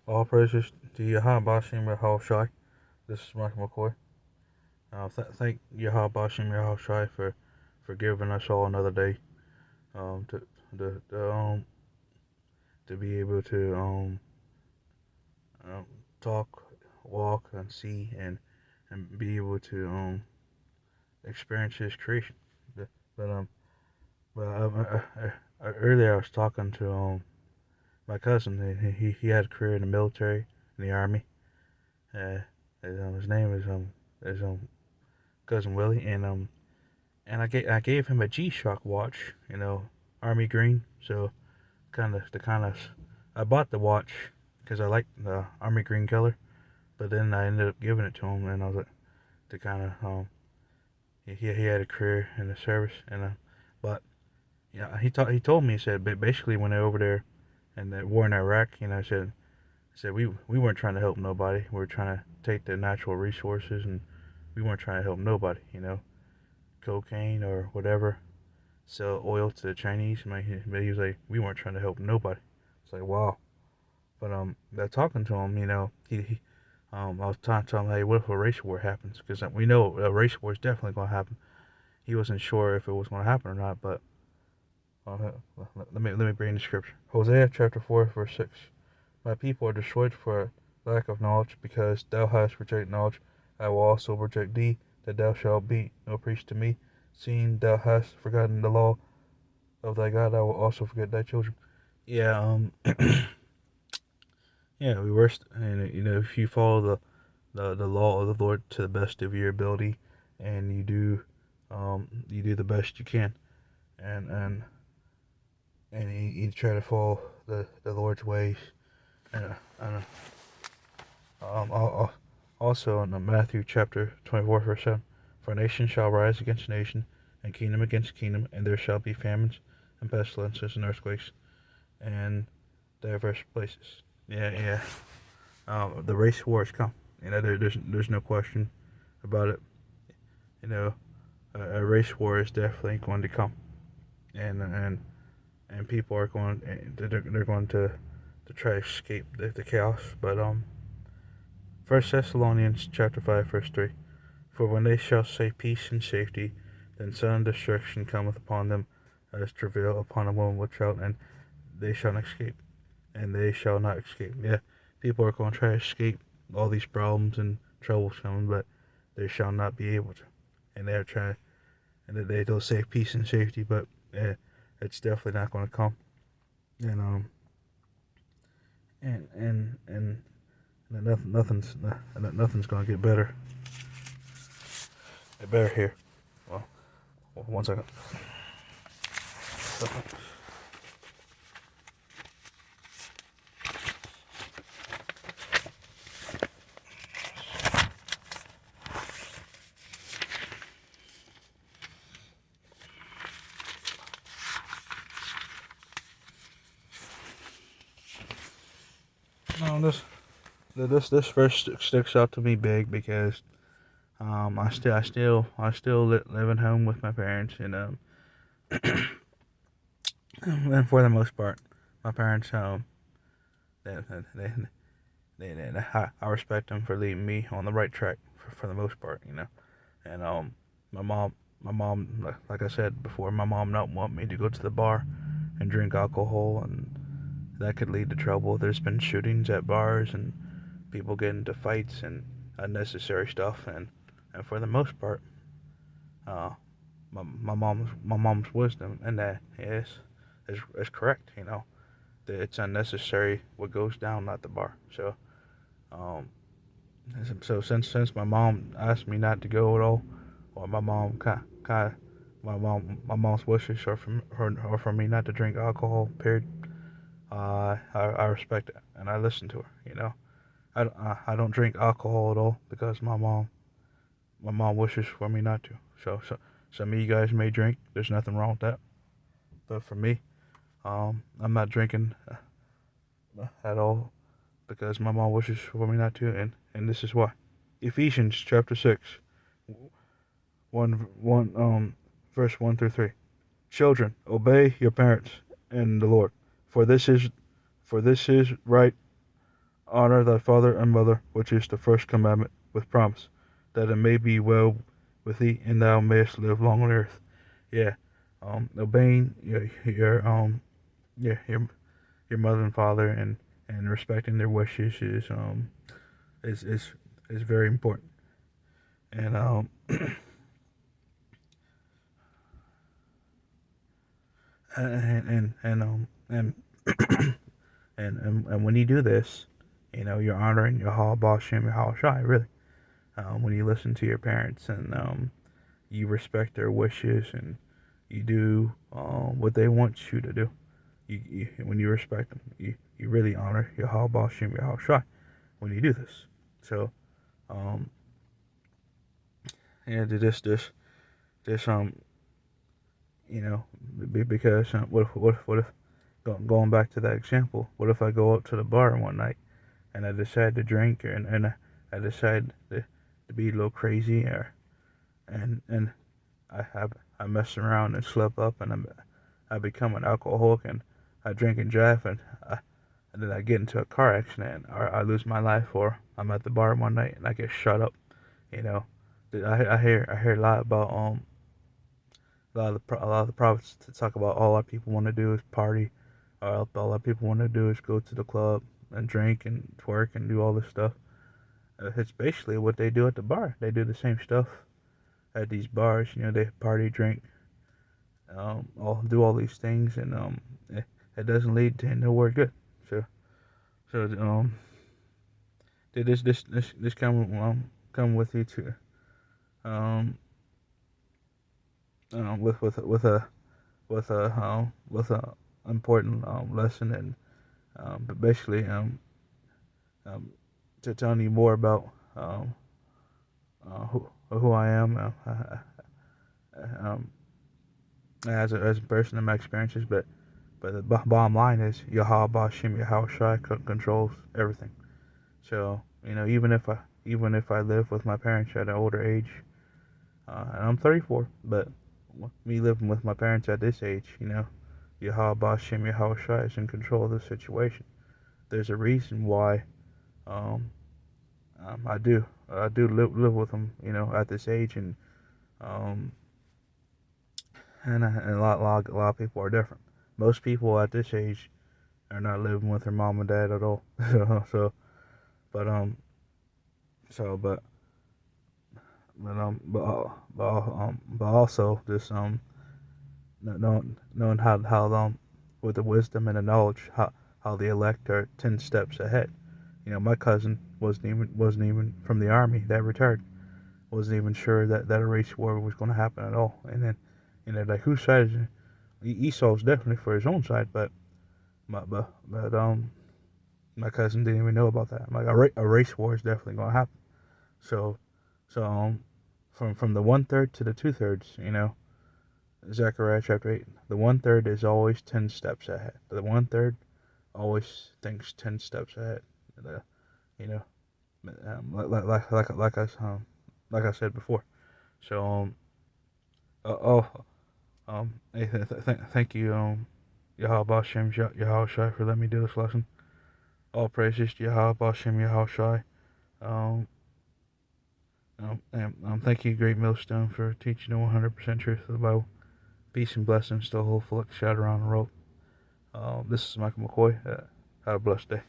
All praises to Yahweh Bashim Yahushai. This is Michael McCoy. Thank Yahweh Bashim Yahushai for giving us all another day um, to, to, to, um, to be able to um, talk, walk, and see, and be able to experience His creation. But but, um, but earlier I was talking to my cousin. He had a career in the military, in the army. Uh, his name is cousin Willie, and I gave him a G-Shock watch, army green. So kind of I bought the watch because I liked the army green color, but then I ended up giving it to him, and I was like to kind of he had a career in the service, but yeah, he told me, he said, but basically when they're over there and the war in Iraq, said we weren't trying to help nobody. We were trying to take the natural resources, and we weren't trying to help nobody. Cocaine or whatever, sell oil to the Chinese. But he was like, we weren't trying to help nobody. It's like, wow. But talking to him, I was talking to him, hey, what if a race war happens? Because we know a race war is definitely going to happen. He wasn't sure if it was going to happen or not, but uh, let me bring the scripture. Hosea chapter 4, verse 6. My people are destroyed for lack of knowledge, because thou hast rejected knowledge. I will also reject thee, that thou shalt be no priest to me. Seeing thou hast forgotten the law of thy God, I will also forget thy children. Yeah, yeah, we worst, and if you follow the law of the Lord to the best of your ability, and you do the best you can, and and you try to follow the Lord's ways, and also in Matthew chapter 24, verse 7, for nation shall rise against nation, and kingdom against kingdom, and there shall be famines, and pestilences, and earthquakes, and diverse places. Yeah, yeah. The race wars come. There's no question about it. You know, a race war is definitely going to come, and people are going. They're going to try to escape the chaos. But First Thessalonians chapter 5, verse 3. For when they shall say peace and safety, then sudden destruction cometh upon them, as travail upon a woman with child, and they shall not escape. And they shall not escape. Yeah, people are going to try to escape all these problems and troubles coming, but they shall not be able to. And they're trying, and they'll say peace and safety, but it's definitely not going to come. And and and and, and nothing's going to get better. Get better here. Well, 1 second. No, this verse sticks out to me big because I still live at home with my parents, and for the most part, my parents they, they, I respect them for leading me on the right track for the most part. And my mom like I said before, my mom don't want me to go to the bar and drink alcohol, and that could lead to trouble. There's been shootings at bars and people get into fights and unnecessary stuff, and for the most part, uh, my mom's wisdom and that is correct. That it's unnecessary what goes down at the bar. Um, so since my mom asked me not to go at all, or my mom's wishes are for me not to drink alcohol. Period. I respect it and I listen to her. I don't drink alcohol at all because my mom wishes for me not to. So some of you guys may drink. There's nothing wrong with that. But for me, I'm not drinking at all because my mom wishes for me not to, and this is why. Ephesians chapter 6, verse 1 through 3. Children, obey your parents in the Lord, for this is right. Honor thy father and mother, which is the first commandment, with promise, that it may be well with thee, and thou mayest live long on earth. Yeah, obeying your mother and father, and respecting their wishes is is very important. And and and when you do this, you're honoring Yahweh Bashem Yahweh Shai, really. When you listen to your parents, and you respect their wishes, and you do what they want you to do. When you respect them, you really honor Yahweh Bashem Yahweh Shai when you do this. So, um, yeah, this because what if going back to that example, what if I go up to the bar one night and I decide to drink, and I decide to be a little crazy, and I mess around and slip up, and I become an alcoholic, and I drink and drive, and then I get into a car accident, or I lose my life, or I'm at the bar one night and I get shut up. You know, I hear a lot about a lot of the prophets to talk about all our people want to do is party, or all our people want to do is go to the club and drink and twerk and do all this stuff. It's basically what they do at the bar. They do the same stuff at these bars. They party, drink, all do all these things, and it doesn't lead to nowhere good. So did this come with you to um with a important lesson, and but basically um to tell you more about um who I am, um as a person and my experiences, but the bottom line is Yahweh Bashim Yahweh Shai controls everything. So even if I live with my parents at an older age, and I'm 34, but me living with my parents at this age, Yahweh Bashim Yahweh Shai is in control of the situation. There's a reason why um, I do live with them, at this age, um, and a lot of people are different. Most people at this age are not living with their mom and dad at all. so but so but also this knowing how with the wisdom and the knowledge, how the elect are 10 steps ahead. My cousin wasn't even from the army, that retired, wasn't even sure that a race war was going to happen at all. And then like, whose side is it? Esau's definitely for his own side, but my cousin didn't even know about that. Like, a race war is definitely going to happen. So so from the 1/3 to the 2/3, Zechariah chapter 8, the 1/3 is always 10 steps ahead. The 1/3 always thinks 10 steps ahead. The, you know, like I said before. So hey, thank you, Yahweh Bashem Yahweh Shai, for letting me do this lesson. All praises to Yahweh Bashem Yahweh Shai. Um, and thank you, Great Millstone, for teaching the 100% truth of the Bible. Peace and blessings to the whole flock shout around the world. This is Michael McCoy. Have a blessed day.